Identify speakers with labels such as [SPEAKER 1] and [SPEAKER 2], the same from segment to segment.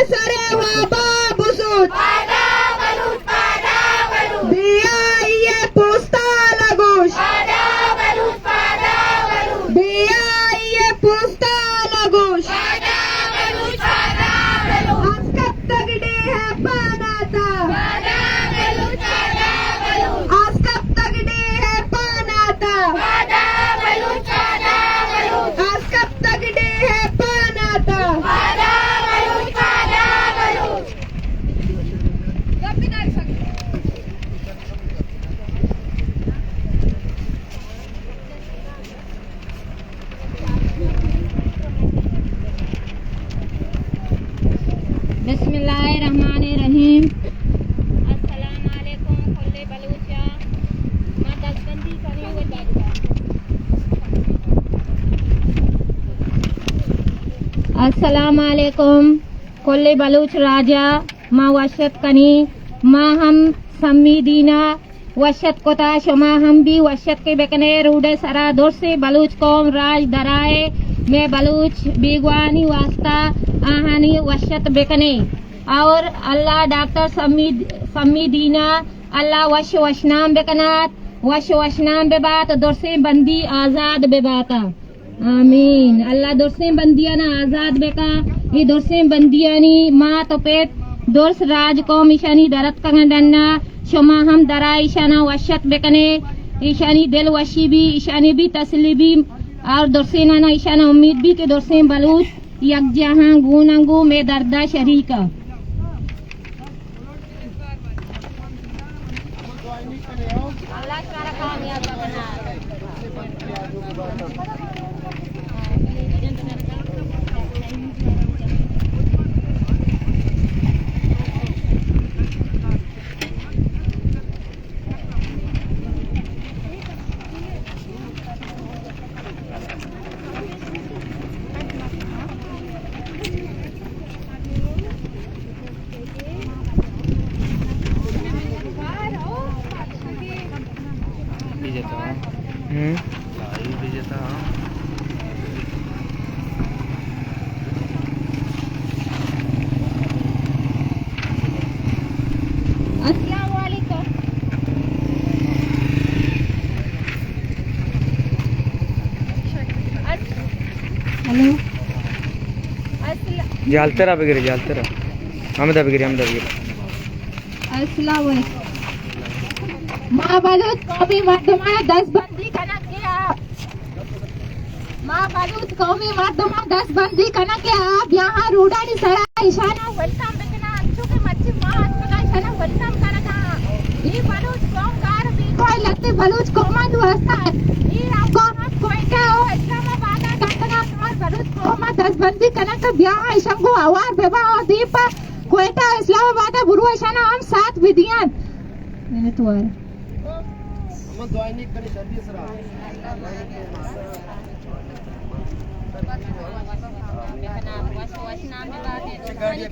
[SPEAKER 1] सरे वाबा बुसुत बिया ये पोस्ता लगोश बिया ये पोस्ता लगोश आज कब तक डे है पानाता आज कब तक डे है पानाता आज कब तक डे है पानाता बिस्मिल्लाहिर्रहमानिर्रहीम। अस्सलामुअलैकुम खुले बलूचा मां दस्तबंदी करी हुई दादा। अस्सलामुअलैकुम खुले बलूच राजा मां वशत कनी मां हम सम्मीदीना वशत कोता शुमा हम भी वशत के बेकने रूडे सरा दूर से बलूच कौम राज दराए में बलूच बेगवानी वास्ता आहानी वशत बेकने और अल्लाह डॉक्टर सम्मीदीना अल्लाह वश वशनाम बेकनात वश वशनाम बेबात दुरसे बंदी आजाद बेबाता आमीन। अल्लाह दुरसे बंदियाना आजाद बेका ये दुरसे बंदियानी माँ तो पेट दुर्स राज कौम ईशानी दरत कंगडन्ना शुमा हम दरा ईशाना वशत बेकने ईशानी दिल वशी भी ईशानी भी तसली भी और दुरसे नाना ईशाना उम्मीद भी के दुरसे बलूच यक जहां गूनंगू में दर्दा शरीका। अल्लाह ताला कामयाब बना।
[SPEAKER 2] जालते रहा बगैर जालते रहा हम दबगिरी
[SPEAKER 1] अस्सलाम वालेकुम माँ बलूच कौमी मर्दमा 10 बंदी कना किया माँ बलूच कौमी मर्दमा 10 बंदी कना किया आप यहाँ रूडानी सरा इशाना वेलकम बेकना अच्छो के मच्छी माँ का इशाना वेलकम करा था ये बलूच कौम कार भी कोई लगते बलूच कौमा दुआस्ता ये आपको हम कोई का हो इस्लामाबाद डकना और बलूच कौमा 10 बंदी कना का ब्याह शंगो आवार बेबा और दीप कोयटा इस्लामाबाद बुरुआ इशाना हम 7 विधियान मैंने तो हम दुआ नहीं करी जल्दी सरा बेकना वश नाम में बात है तो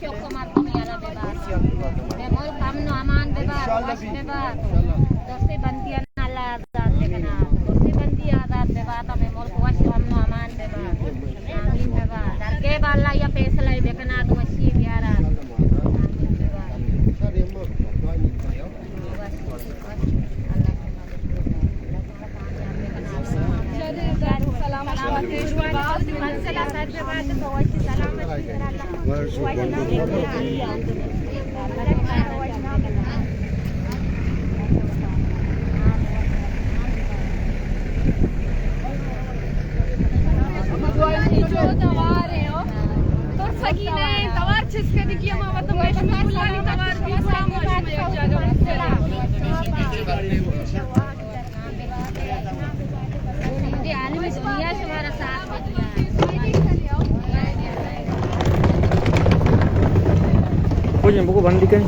[SPEAKER 1] चौक को मार को यारा बेबा मैं मोल काम नो अमान बेबा वश बेबा दसे बंदियां अल्लाह आजाद बेकना दसे बंदी आजाद बेबा तो मैं मोल को वश हम नो अमान बेबा आमीन बेबा दर के बाला या फैसला बेकना तो वशी यारा
[SPEAKER 2] buku bandi kan